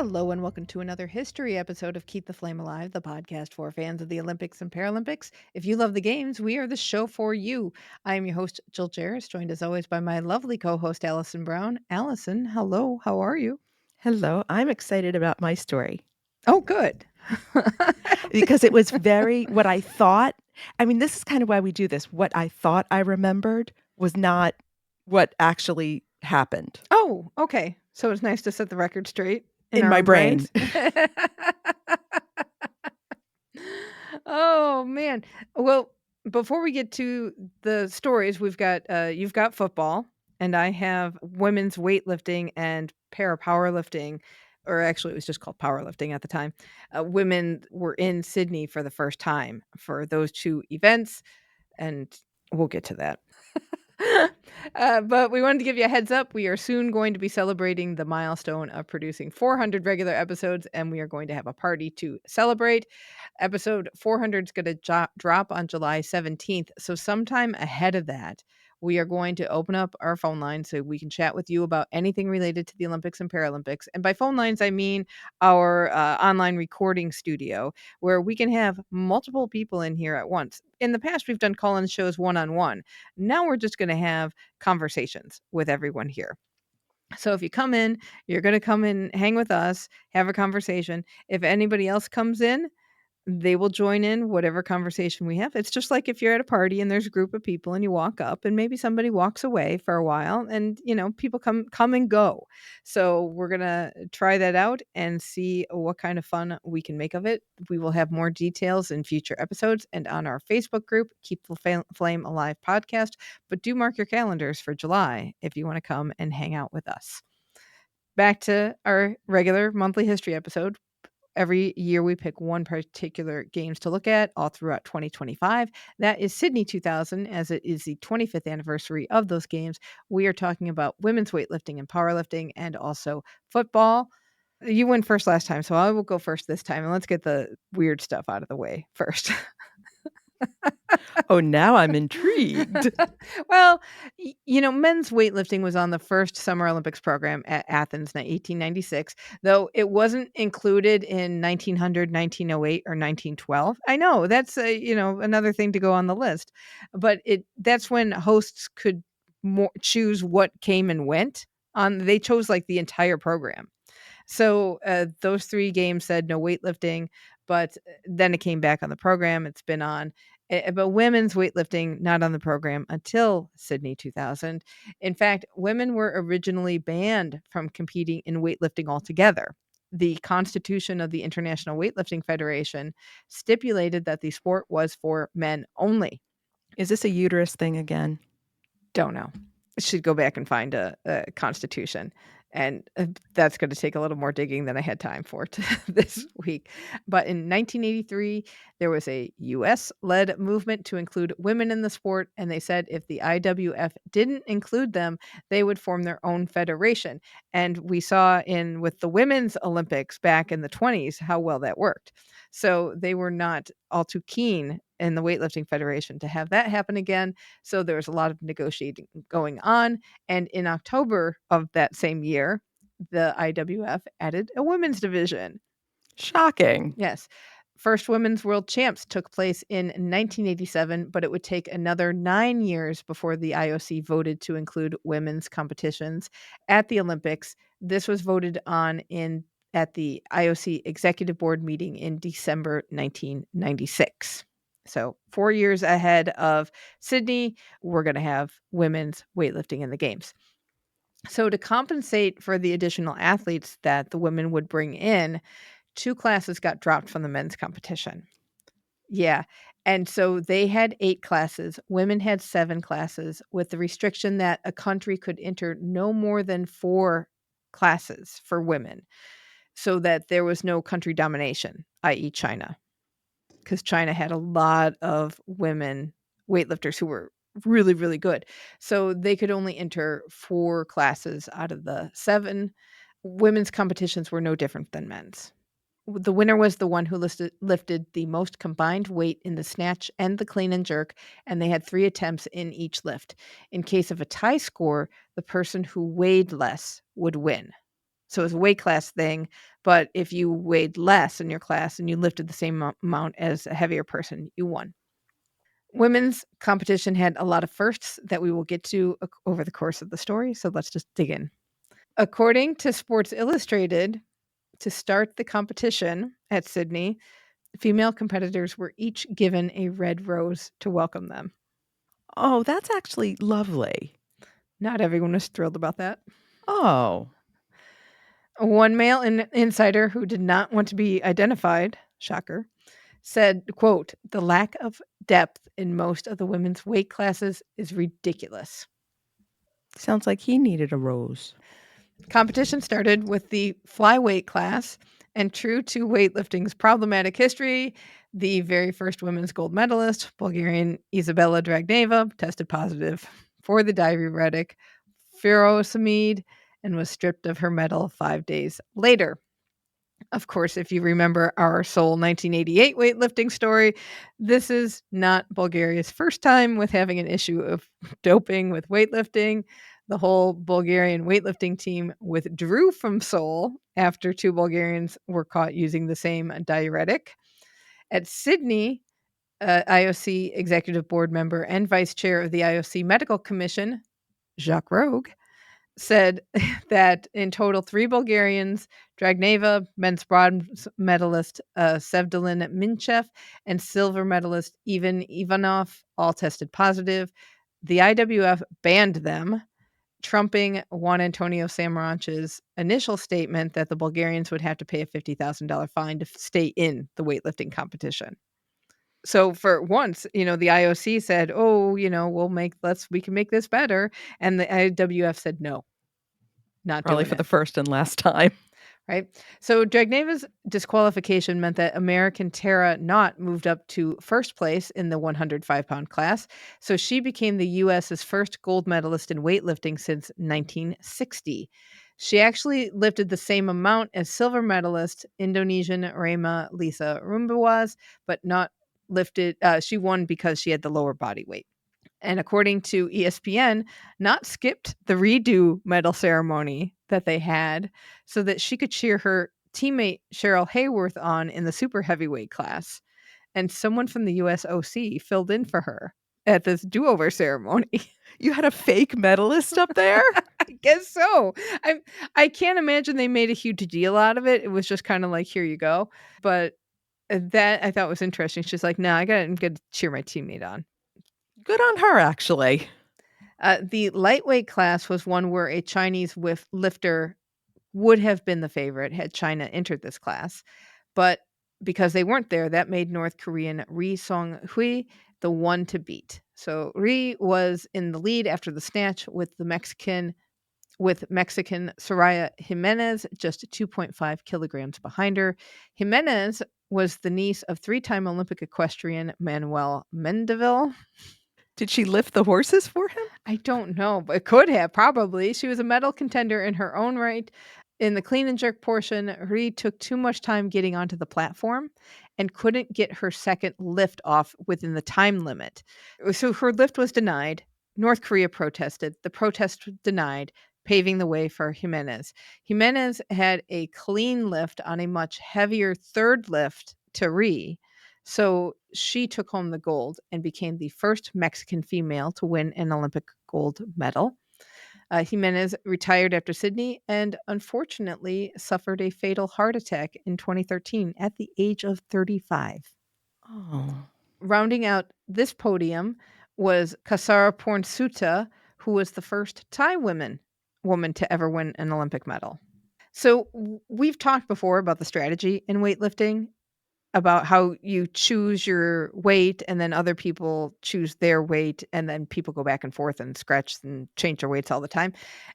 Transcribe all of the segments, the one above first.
Hello, and welcome to another history episode of Keep the Flame Alive, the podcast for fans of the Olympics and Paralympics. If you love the games, we are the show for you. I am your host, Jill Jaracz, joined as always by my lovely co host, Alison Brown. Alison, hello, how are you? Hello, I'm excited about my story Oh, good. because it was very what I thought. I mean, this is kind of why we do this. What I thought I remembered was not what actually happened Oh, okay. So it's nice to set the record straight in in our my own brain. brains. Oh, man. Well, before we get to the stories, we've got you've got football, and I have women's weightlifting and para powerlifting, or actually, it was just called powerlifting at the time. Women were in Sydney for the first time for those two events, and we'll get to that. But we wanted to give you a heads up. We are soon going to be celebrating the milestone of producing 400 regular episodes, and we are going to have a party to celebrate. Episode 400 is going to drop on July 17th. So, sometime ahead of that, we are going to open up our phone lines so we can chat with you about anything related to the Olympics and Paralympics. And by phone lines, I mean our online recording studio where we can have multiple people in here at once. In the past, we've done call in shows one on one. Now we're just going to have conversations with everyone here. So if you come in, you're going to come in, hang with us, have a conversation. If anybody else comes in, they will join in whatever conversation we have. It's just like if you're at a party and there's a group of people and you walk up and maybe somebody walks away for a while and people come and go. So we're going to try that out and see what kind of fun we can make of it. We will have more details in future episodes and on our Facebook group, Keep the Flame Alive podcast, but do mark your calendars for July if you want to come and hang out with us. Back to our regular monthly history episode. Every year we pick one particular games to look at all throughout 2025. That is Sydney 2000, as it is the 25th anniversary of those games. We are talking about women's weightlifting and powerlifting and also football. You went first last time, so I will go first this time. And let's get the weird stuff out of the way first. Oh, now I'm intrigued. Well, men's weightlifting was on the first Summer Olympics program at Athens in 1896, though it wasn't included in 1900, 1908, or 1912. I know that's another thing to go on the list, but that's when hosts could choose what came and went on. They chose like the entire program. So those three games said no weightlifting, but then it came back on the program. It's been on. But women's weightlifting not on the program until Sydney 2000. In fact, women were originally banned from competing in weightlifting altogether. The Constitution of the International Weightlifting Federation stipulated that the sport was for men only. Is this a uterus thing again? Don't know. Should go back and find a constitution. And that's going to take a little more digging than I had time for this week. But in 1983, there was a U.S.-led movement to include women in the sport. And they said if the IWF didn't include them, they would form their own federation. And we saw with the Women's Olympics back in the 20s how well that worked. So they were not all too keen in the Weightlifting Federation to have that happen again. So there was a lot of negotiating going on. And in October of that same year, the IWF added a women's division. Shocking. Yes. First women's world champs took place in 1987, but it would take another 9 years before the IOC voted to include women's competitions at the Olympics. This was voted on at the IOC Executive Board meeting in December 1996. So 4 years ahead of Sydney, we're going to have women's weightlifting in the games. So to compensate for the additional athletes that the women would bring in, 2 classes got dropped from the men's competition. Yeah. And so they had 8 classes. Women had 7 classes with the restriction that a country could enter no more than 4 classes for women so that there was no country domination, i.e. China. Because China had a lot of women weightlifters who were really, really good. So they could only enter 4 classes out of the 7. Women's competitions were no different than men's. The winner was the one who lifted the most combined weight in the snatch and the clean and jerk, and they had 3 attempts in each lift. In case of a tie score, the person who weighed less would win. So it was a weight class thing, but if you weighed less in your class and you lifted the same amount as a heavier person, you won. Women's competition had a lot of firsts that we will get to over the course of the story, so let's just dig in. According to Sports Illustrated, to start the competition at Sydney, female competitors were each given a red rose to welcome them. Oh, that's actually lovely. Not everyone was thrilled about that. Oh, One male insider who did not want to be identified, shocker, said, quote, "The lack of depth in most of the women's weight classes is ridiculous." sounds like he needed a rose. Competition started with the flyweight class, and true to weightlifting's problematic history, the very first women's gold medalist, Bulgarian Isabella Dragneva, tested positive for the diuretic furosemide and was stripped of her medal 5 days later. Of course, if you remember our Seoul 1988 weightlifting story, this is not Bulgaria's first time with having an issue of doping with weightlifting. The whole Bulgarian weightlifting team withdrew from Seoul after 2 Bulgarians were caught using the same diuretic. At Sydney, IOC executive board member and vice chair of the IOC Medical Commission, Jacques Rogue, said that in total, 3 Bulgarians, Dragneva, men's bronze medalist Sevdalin Minchev, and silver medalist Ivan Ivanov, all tested positive. The IWF banned them, trumping Juan Antonio Samaranch's initial statement that the Bulgarians would have to pay a $50,000 fine to stay in the weightlifting competition. So for once, the IOC said, "Oh, we can make this better," and the IWF said, "No, not Probably doing for the it." first and last time. Right? So Dragneva's disqualification meant that American Tara Knott moved up to first place in the 105-pound class. So she became the U.S.'s first gold medalist in weightlifting since 1960. She actually lifted the same amount as silver medalist Indonesian Rema Lisa Rumbawaz, but not lifted. She won because she had the lower body weight. And according to ESPN, Knott skipped the redo medal ceremony that they had so that she could cheer her teammate Cheryl Hayworth on in the super heavyweight class. And someone from the USOC filled in for her at this do-over ceremony. You had a fake medalist up there? I guess so. I I can't imagine they made a huge deal out of it. It was just kind of like, here you go. But that I thought was interesting. She's like, no, I'm gonna cheer my teammate on. Good on her, actually. The lightweight class was one where a Chinese lifter would have been the favorite had China entered this class. But because they weren't there, that made North Korean Ri Song Hui the one to beat. So Ri was in the lead after the snatch with Mexican Soraya Jimenez just 2.5 kilograms behind her. Jimenez was the niece of 3-time Olympic equestrian Manuel Mendeville. Did she lift the horses for him? I don't know, but it could have probably. She was a medal contender in her own right. In the clean and jerk portion, Ri took too much time getting onto the platform and couldn't get her second lift off within the time limit. So her lift was denied. North Korea protested. The protest was denied, paving the way for Jimenez. Jimenez had a clean lift on a much heavier third lift to Ri. So she took home the gold and became the first Mexican female to win an Olympic gold medal. Jimenez retired after Sydney and unfortunately suffered a fatal heart attack in 2013 at the age of 35. Oh. Rounding out this podium was Kasara Pornsuta, who was the first Thai woman to ever win an Olympic medal. So we've talked before about the strategy in weightlifting, about how you choose your weight and then other people choose their weight and then people go back and forth and scratch and change their weights all the time.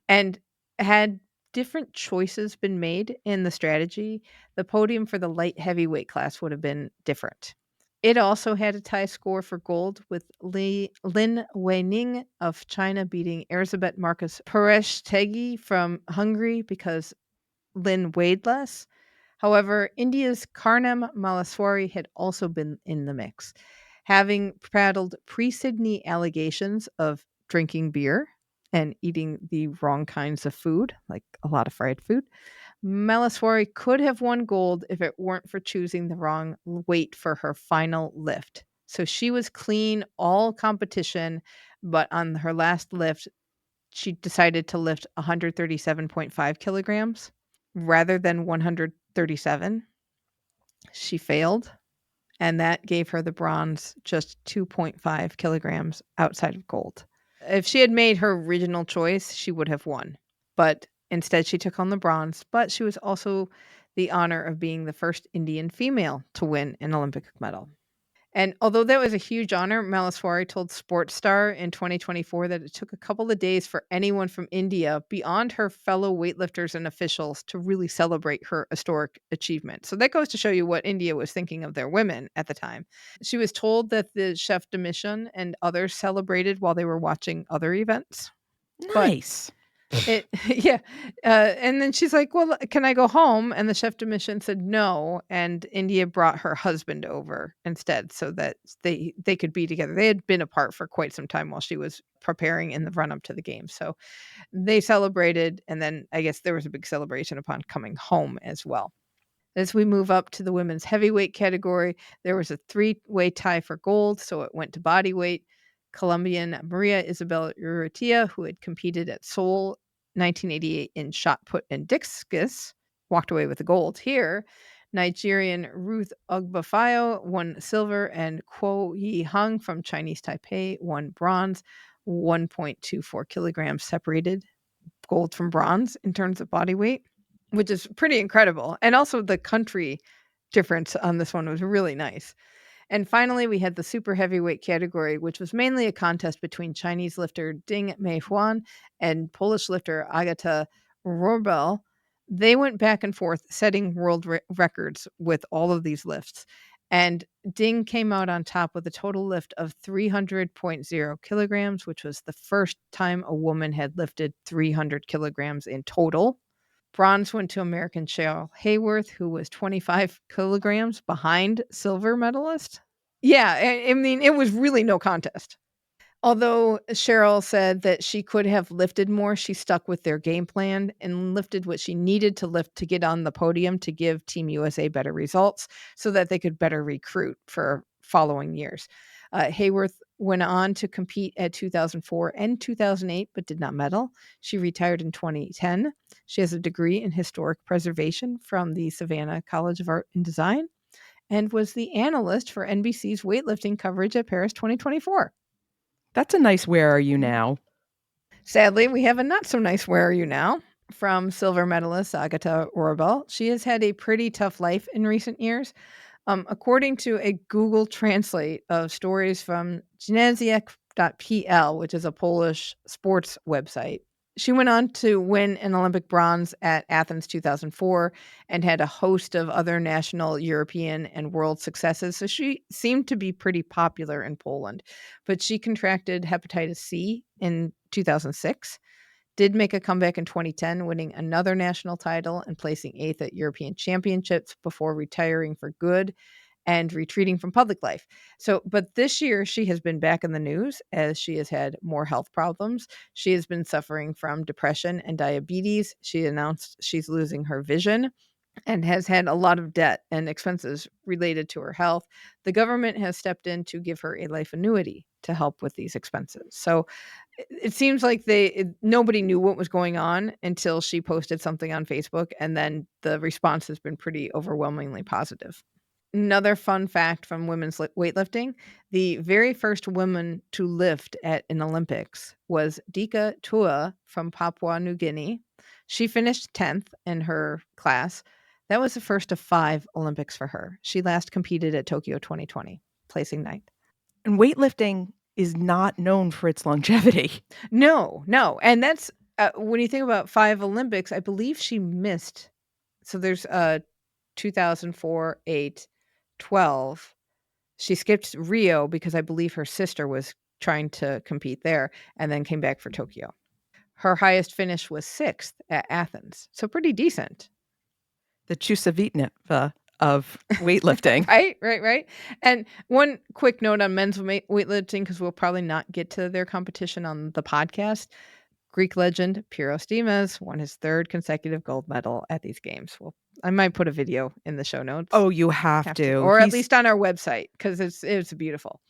And had different choices been made in the strategy, the podium for the light heavyweight class would have been different. It also had a tie score for gold with Lin Weining of China beating Erzsébet Marcus Pereshtegi from Hungary because Lin weighed less. However, India's Karnam Maleswari had also been in the mix, having prattled pre-Sydney allegations of drinking beer and eating the wrong kinds of food, like a lot of fried food. Maleswari could have won gold if it weren't for choosing the wrong weight for her final lift. So she was clean all competition, but on her last lift, she decided to lift 137.5 kilograms rather than 137. She failed, and that gave her the bronze, just 2.5 kilograms outside of gold. If she had made her original choice, she would have won. But instead, she took on the bronze. But she was also the honor of being the first Indian female to win an Olympic medal. And although that was a huge honor, Maleswari told Sports Star in 2024 that it took a couple of days for anyone from India beyond her fellow weightlifters and officials to really celebrate her historic achievement. So that goes to show you what India was thinking of their women at the time. She was told that the chef de mission and others celebrated while they were watching other events. But Nice. it yeah, and then she's like, "Well, can I go home?" And the chef de mission said no, and India brought her husband over instead so that they could be together. They had been apart for quite some time while she was preparing in the run up to the game. So they celebrated, and then I guess there was a big celebration upon coming home as well. As we move up to the women's heavyweight category, there was a three-way tie for gold, so it went to body weight. Colombian Maria Isabel Urrutia, who had competed at Seoul 1988 in shot put and discus, walked away with the gold here. Nigerian Ruth Ogbafayo won silver, and Kuo Yi Hung from Chinese Taipei won bronze, 1.24 kilograms separated gold from bronze in terms of body weight, which is pretty incredible. And also the country difference on this one was really nice. And finally, we had the super heavyweight category, which was mainly a contest between Chinese lifter Ding Meihuan and Polish lifter Agata Rorbel. They went back and forth setting world records with all of these lifts. And Ding came out on top with a total lift of 300.0 kilograms, which was the first time a woman had lifted 300 kilograms in total. Bronze went to American Cheryl Hayworth, who was 25 kilograms behind silver medalist. Yeah, I mean, it was really no contest. Although Cheryl said that she could have lifted more, she stuck with their game plan and lifted what she needed to lift to get on the podium to give Team USA better results so that they could better recruit for following years. Hayworth went on to compete at 2004 and 2008, but did not medal. She retired in 2010. She has a degree in historic preservation from the Savannah College of Art and Design and was the analyst for NBC's weightlifting coverage at Paris 2024. That's a nice "Where Are You Now?" Sadly, we have a not so nice "Where Are You Now?" from silver medalist Agata Orbel. She has had a pretty tough life in recent years. According to a Google Translate of stories from Gimnazjak.pl, which is a Polish sports website, she went on to win an Olympic bronze at Athens 2004 and had a host of other national, European, and world successes. So she seemed to be pretty popular in Poland. But she contracted hepatitis C in 2006, did make a comeback in 2010, winning another national title and placing 8th at European Championships before retiring for good and retreating from public life. So, but this year she has been back in the news as she has had more health problems. She has been suffering from depression and diabetes. She announced she's losing her vision and has had a lot of debt and expenses related to her health. The government has stepped in to give her a life annuity to help with these expenses. So it seems like nobody knew what was going on until she posted something on Facebook, and then the response has been pretty overwhelmingly positive. Another fun fact from women's weightlifting, the very first woman to lift at an Olympics was Dika Tua from Papua New Guinea. She finished 10th in her class. That was the first of 5 Olympics for her. She last competed at Tokyo 2020, placing 9th. And weightlifting is not known for its longevity. No, no. And that's when you think about 5 Olympics, I believe she missed. So there's 2004, 8, 12. She skipped Rio because I believe her sister was trying to compete there and then came back for Tokyo. Her highest finish was 6th at Athens. So pretty decent. The Chusavitneva of weightlifting. Right. And one quick note on men's weightlifting, because we'll probably not get to their competition on the podcast. Greek legend Pyrrhus Dimas won his third consecutive gold medal at these games. Well, I might put a video in the show notes. Oh, you have Have to, to. or at He's least on our website because it's beautiful.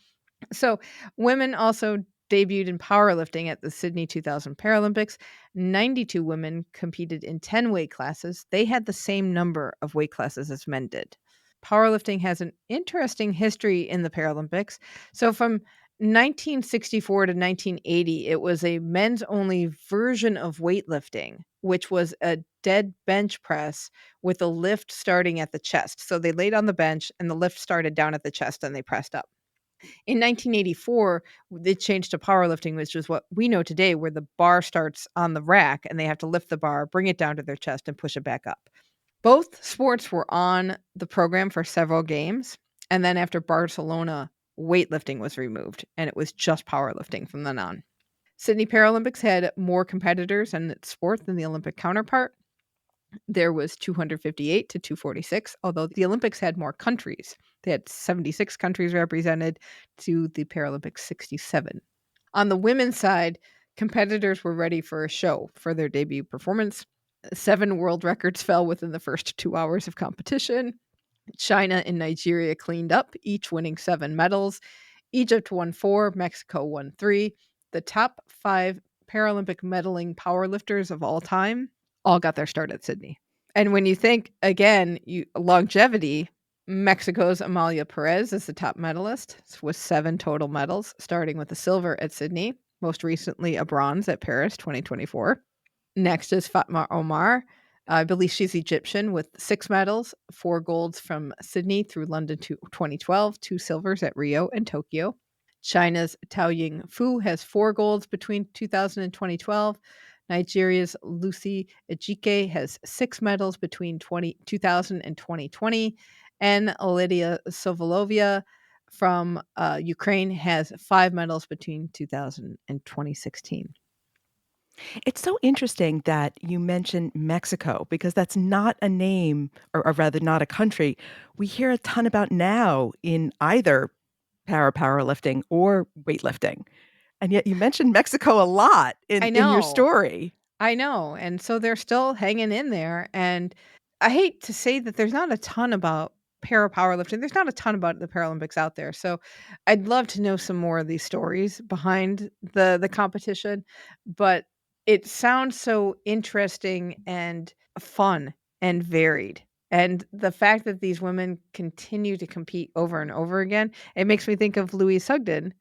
So, women also debuted in powerlifting at the Sydney 2000 Paralympics. 92 women competed in 10 weight classes. They had the same number of weight classes as men did. Powerlifting has an interesting history in the Paralympics. So, from 1964 to 1980, it was a men's only version of weightlifting, which was a dead bench press with a lift starting at the chest. So, they laid on the bench and the lift started down at the chest and they pressed up. In 1984, they changed to powerlifting, which is what we know today, where the bar starts on the rack and they have to lift the bar, bring it down to their chest, and push it back up. Both sports were on the program for several games. And then after Barcelona, weightlifting was removed and it was just powerlifting from then on. Sydney Paralympics had more competitors in its sport than the Olympic counterpart. There was 258 to 246, although the Olympics had more countries. They had 76 countries represented to the Paralympics 67. On the women's side, competitors were ready for a show for their debut performance. 7 world records fell within the first 2 hours of competition. China and Nigeria cleaned up, each winning 7 medals. Egypt won 4, Mexico won 3. The top 5 Paralympic medaling powerlifters of all time all got their start at Sydney. And when you think again, longevity, Mexico's Amalia Perez is the top medalist with 7 total medals, starting with a silver at Sydney, most recently a bronze at Paris 2024. Next is Fatma Omar. I believe she's Egyptian with 6 medals, 4 golds from Sydney through London to 2012, 2 silvers at Rio and Tokyo. China's Tao Ying Fu has 4 golds between 2000 and 2012. Nigeria's Lucy Ejike has 6 medals between 2000 and 2020. And Lydia Sovolovia from Ukraine has 5 medals between 2000 and 2016. It's so interesting that you mentioned Mexico because that's not a name, or rather not a country we hear a ton about now in either powerlifting or weightlifting. And yet you mentioned Mexico a lot I in your know. story. I know, and so they're still hanging in there, and I hate to say that there's not a ton about para powerlifting. There's not a ton about the Paralympics out there, so I'd love to know some more of these stories behind the competition, but it sounds so interesting and fun and varied, and the fact that these women continue to compete over and over again, it makes me think of Louise Sugden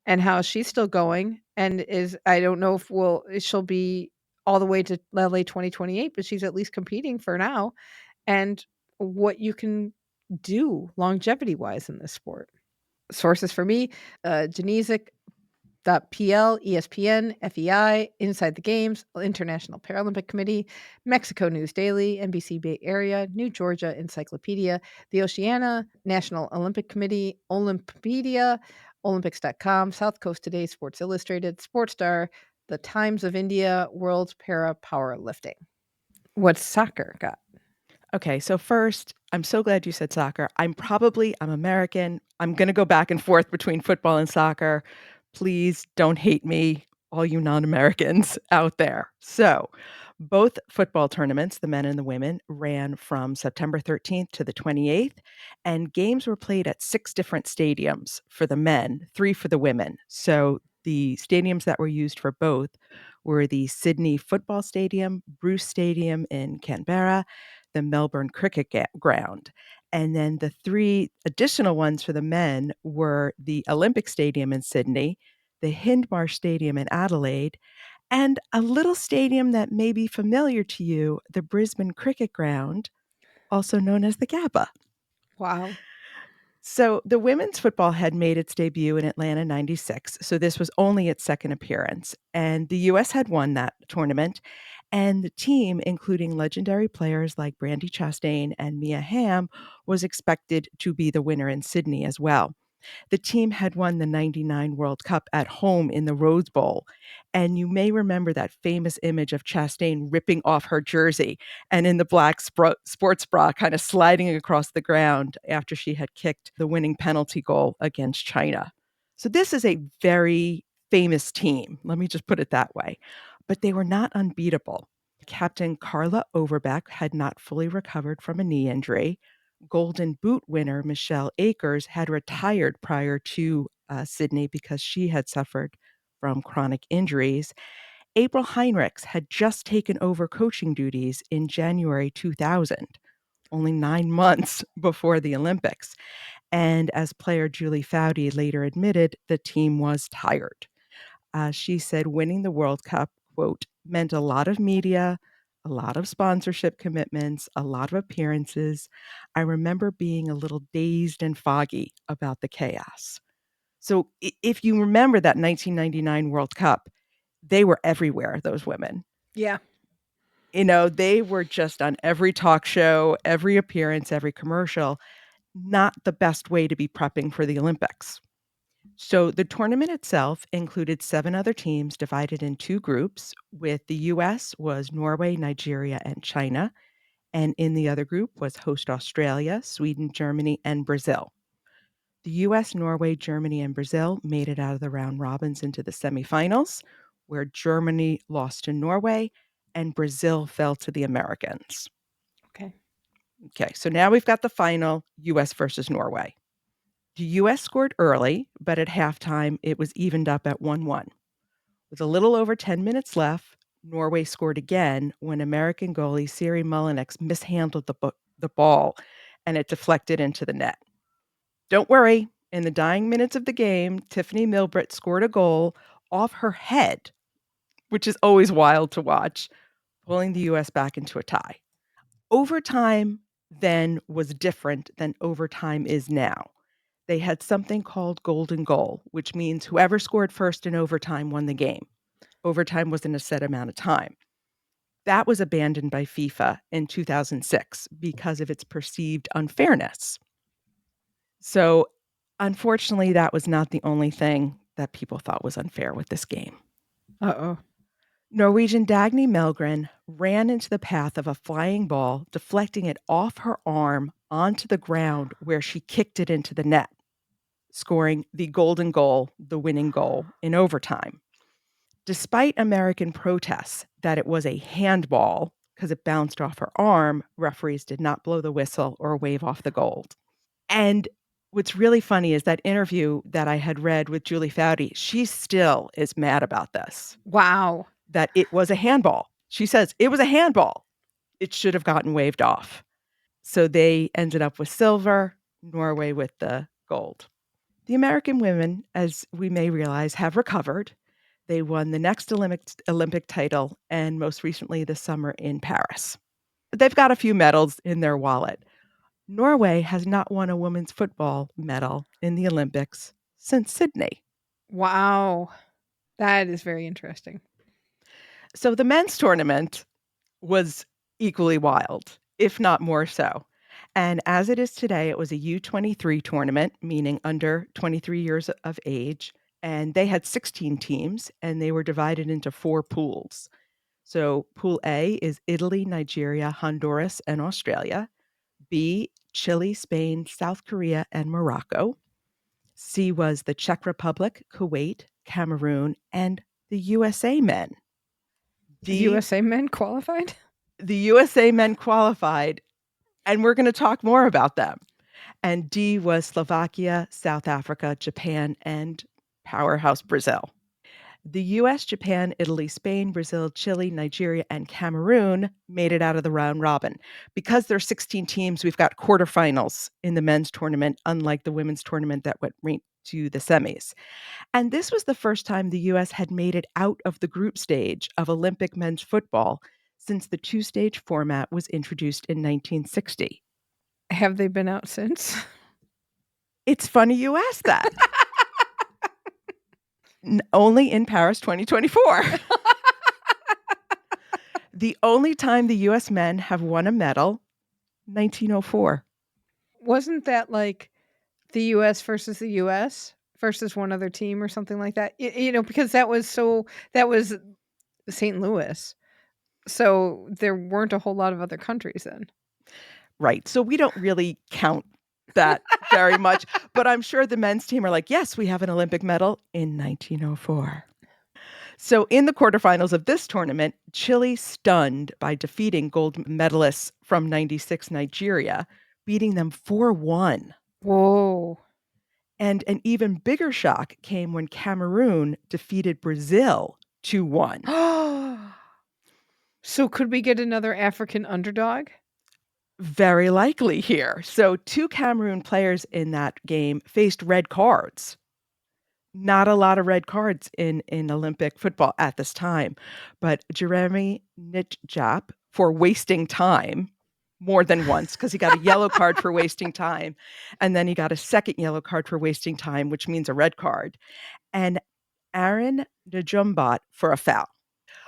and how she's still going and is I don't know if she'll be all the way to LA 2028, but she's at least competing for now, and what you can do longevity-wise in this sport. Sources for me, Genesic.pl, ESPN, FEI, Inside the Games, International Paralympic Committee, Mexico News Daily, NBC Bay Area, New Georgia Encyclopedia, the Oceania National Olympic Committee, Olympedia, Olympics.com, South Coast Today, Sports Illustrated, Sportstar, The Times of India, World Para Powerlifting. What's soccer got? Okay, so first, I'm so glad you said soccer. I'm American. I'm going to go back and forth between football and soccer. Please don't hate me, all you non-Americans out there. So, both football tournaments, the men and the women, ran from September 13th to the 28th, and games were played at 6 different stadiums for the men, 3 for the women. So, the stadiums that were used for both were the Sydney Football Stadium, Bruce Stadium in Canberra, the Melbourne Cricket Ground. And then the 3 additional ones for the men were the Olympic Stadium in Sydney, the Hindmarsh Stadium in Adelaide, and a little stadium that may be familiar to you, the Brisbane Cricket Ground, also known as the Gabba. Wow. So the women's football had made its debut in Atlanta 96, so this was only its second appearance. And the US had won that tournament, and the team, including legendary players like Brandi Chastain and Mia Hamm, was expected to be the winner in Sydney as well. The team had won the 99 World Cup at home in the Rose Bowl. And you may remember that famous image of Chastain ripping off her jersey and in the black sports bra kind of sliding across the ground after she had kicked the winning penalty goal against China. So this is a very famous team. Let me just put it that way. but they were not unbeatable. Captain Carla Overbeck had not fully recovered from a knee injury. Golden Boot winner Michelle Akers had retired prior to Sydney because she had suffered from chronic injuries. April Heinrichs had just taken over coaching duties in January 2000, only 9 months before the Olympics. And as player Julie Foudy later admitted, the team was tired. She said winning the World Cup, quote, meant a lot of media, a lot of sponsorship commitments, a lot of appearances. I remember being a little dazed and foggy about the chaos. So if you remember that 1999 World Cup, they were everywhere, those women. Yeah. They were just on every talk show, every appearance, every commercial. Not the best way to be prepping for the Olympics. So the tournament itself included 7 other teams divided in 2 groups, with the US was Norway, Nigeria, and China, and in the other group was host Australia, Sweden, Germany, and Brazil. The US, Norway, Germany, and Brazil made it out of the round robins into the semifinals, where Germany lost to Norway and Brazil fell to the Americans. Okay. Okay, so now we've got the final, US versus Norway. The US scored early, but at halftime it was evened up at 1-1. With a little over 10 minutes left, Norway scored again when American goalie Siri Mullinex mishandled the ball and it deflected into the net. Don't worry, in the dying minutes of the game, Tiffany Milbrett scored a goal off her head, which is always wild to watch, pulling the US back into a tie. Overtime then was different than overtime is now. They had something called golden goal, which means whoever scored first in overtime won the game. Overtime wasn't a set amount of time. That was abandoned by FIFA in 2006 because of its perceived unfairness. So, unfortunately, that was not the only thing that people thought was unfair with this game. Uh-oh. Norwegian Dagny Melgren ran into the path of a flying ball, deflecting it off her arm onto the ground where she kicked it into the net, scoring the golden goal, the winning goal in overtime. Despite American protests that it was a handball because it bounced off her arm, referees did not blow the whistle or wave off the goal. And what's really funny is that interview that I had read with Julie Foudy, she still is mad about this, Wow. that it was a handball. She says it was a handball. It should have gotten waved off. So they ended up with silver, Norway with the gold. The American women, as we may realize, have recovered. They won the next Olympic title and most recently this summer in Paris. They've got a few medals in their wallet. Norway has not won a women's football medal in the Olympics since Sydney. Wow. That is very interesting. So the men's tournament was equally wild, if not more so. And as it is today, it was a U23 tournament, meaning under 23 years of age. And they had 16 teams and they were divided into 4 pools. So Pool A is Italy, Nigeria, Honduras, and Australia. B, Chile, Spain, South Korea, and Morocco. C was the Czech Republic, Kuwait, Cameroon, and the USA men. The D, USA men qualified? the USA men qualified, and we're going to talk more about them. And D was Slovakia, South Africa, Japan, and powerhouse Brazil. The US, Japan, Italy, Spain, Brazil, Chile, Nigeria, and Cameroon made it out of the round robin. Because there's 16 teams, we've got quarterfinals in the men's tournament, unlike the women's tournament that went right to the semis. And this was the first time the US had made it out of the group stage of Olympic men's football since the 2-stage format was introduced in 1960. Have they been out since? It's funny you asked that. Only in Paris 2024. The only time the US men have won a medal, 1904. Wasn't that like the US versus the US versus one other team or something like that? Because that was St. Louis. So there weren't a whole lot of other countries then. Right. So we don't really count that very much, but I'm sure the men's team are like, yes, we have an Olympic medal in 1904. So in the quarterfinals of this tournament, Chile stunned by defeating gold medalists from 96 Nigeria, beating them 4-1. Whoa. And an even bigger shock came when Cameroon defeated Brazil 2-1. So could we get another African underdog? Very likely here. So two Cameroon players in that game faced red cards. Not a lot of red cards in Olympic football at this time, but Jeremy Nitjap for wasting time more than once because he got a yellow card for wasting time, and then he got a second yellow card for wasting time, which means a red card, and Aaron Njumbat for a foul.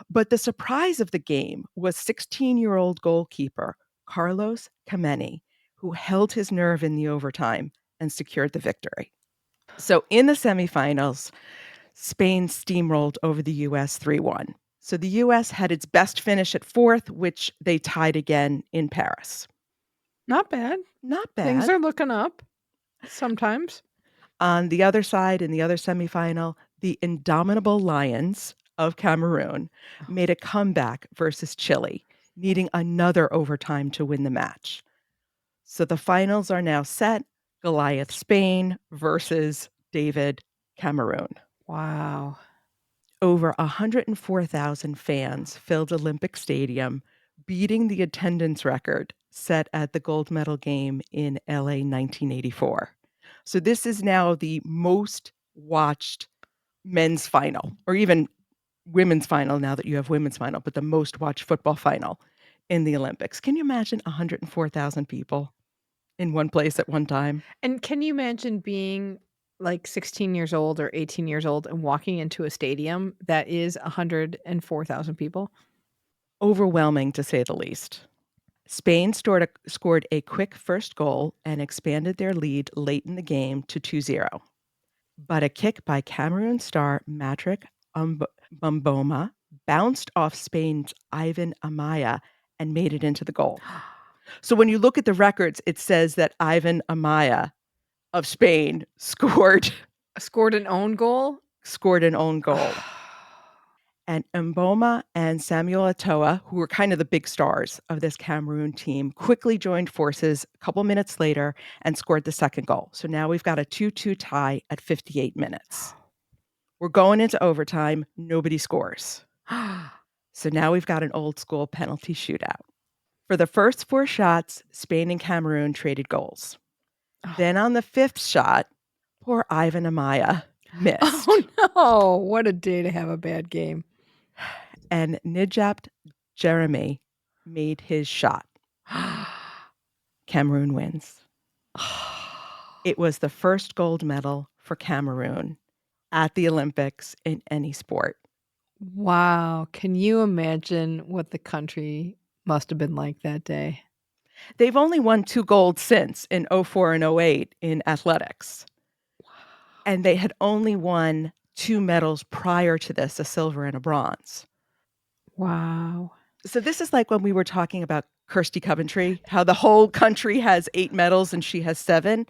But the surprise of the game was 16-year-old goalkeeper Carlos Kameni, who held his nerve in the overtime and secured the victory. So in the semifinals, Spain steamrolled over the US 3-1. So the US had its best finish at fourth, which they tied again in Paris. Not bad. Not Things bad. are looking up sometimes. On the other side, in the other semifinal, the indomitable Lions of Cameroon made a comeback versus Chile, needing another overtime to win the match. So the finals are now set. Goliath Spain versus David Cameroon. Wow. Over 104,000 fans filled Olympic Stadium, beating the attendance record set at the gold medal game in LA 1984. So this is now the most watched men's final, or even women's final now that you have women's final, but the most watched football final in the Olympics. Can you imagine 104,000 people in one place at one time? And can you imagine being like 16 years old or 18 years old and walking into a stadium that is 104,000 people? Overwhelming, to say the least. Spain scored a quick first goal and expanded their lead late in the game to 2-0. But a kick by Cameroon star Matrick Mboma bounced off Spain's Ivan Amaya and made it into the goal. So when you look at the records, it says that Ivan Amaya of Spain scored Scored an own goal? an own goal. And Mboma and Samuel Eto'o, who were kind of the big stars of this Cameroon team, quickly joined forces a couple minutes later and scored the second goal. So now we've got a 2-2 tie at 58 minutes. We're going into overtime. Nobody scores. So now we've got an old school penalty shootout. For the first 4 shots, Spain and Cameroon traded goals. Then on the 5th shot, poor Ivan Amaya missed. Oh no, what a day to have a bad game. And Nidjapt Jeremy made his shot. Cameroon wins. It was the first gold medal for Cameroon at the Olympics in any sport. Wow, can you imagine what the country must have been like that day? They've only won 2 golds since in 04 and 08 in athletics. And they had only won 2 medals prior to this, a silver and a bronze. Wow. So this is like when we were talking about Kirsty Coventry, how the whole country has 8 medals and she has 7.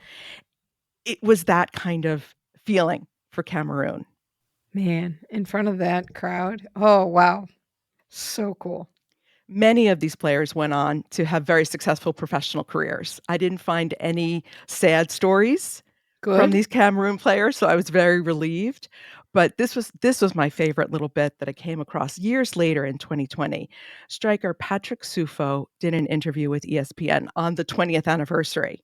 It was that kind of feeling for Cameroon. Man, in front of that crowd. Oh, wow. So cool. Many of these players went on to have very successful professional careers. I didn't find any sad stories from Good. these Cameroon players, so I was very relieved. But this was my favorite little bit that I came across years later in 2020. Striker Patrick Sufo did an interview with ESPN on the 20th anniversary,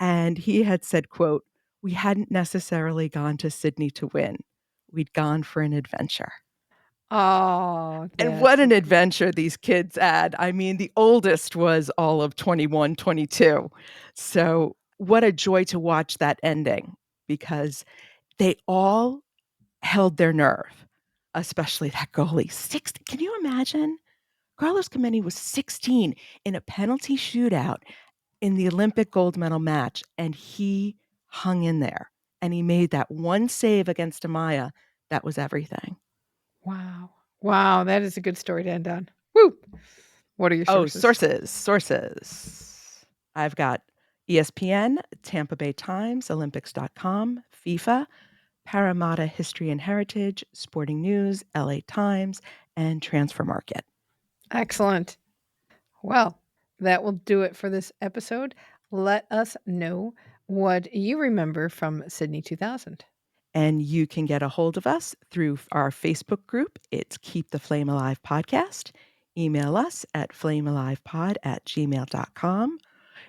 and he had said, quote, "We hadn't necessarily gone to Sydney to win. We'd gone for an adventure." Oh, And what that's an adventure these kids had. I mean, the oldest was all of 21, 22. So what a joy to watch that ending because they all held their nerve, especially that goalie. Can you imagine? Carlos Kameni was 16 in a penalty shootout in the Olympic gold medal match, and he hung in there. And he made that one save against Amaya. That was everything. wow. Wow, that is a good story to end on. Woo! What are your Oh, sources? sources. I've got ESPN, Tampa Bay Times, Olympics.com, FIFA, Parramatta History and Heritage, Sporting News, LA Times, and Transfer Market. Excellent. Well, that will do it for this episode. Let us know what you remember from Sydney 2000. And you can get a hold of us through our Facebook group. It's Keep the Flame Alive Podcast. Email us at flamealivepod@gmail.com.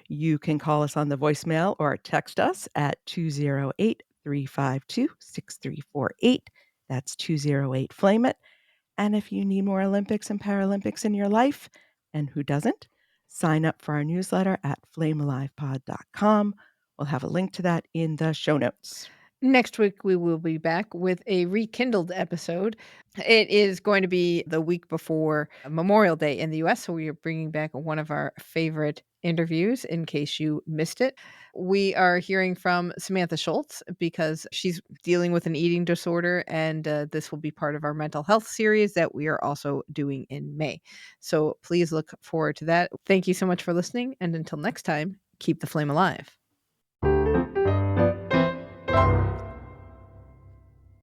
You can call us on the voicemail or text us at 208-352-6348. That's 208 Flame It. And if you need more Olympics and Paralympics in your life, and who doesn't, sign up for our newsletter at flamealivepod.com. We'll have a link to that in the show notes. Next week, we will be back with a rekindled episode. It is going to be the week before Memorial Day in the US, so we are bringing back one of our favorite interviews in case you missed it. We are hearing from Samantha Schultz because she's dealing with an eating disorder, and this will be part of our mental health series that we are also doing in May. So please look forward to that. Thank you so much for listening, and until next time, keep the flame alive.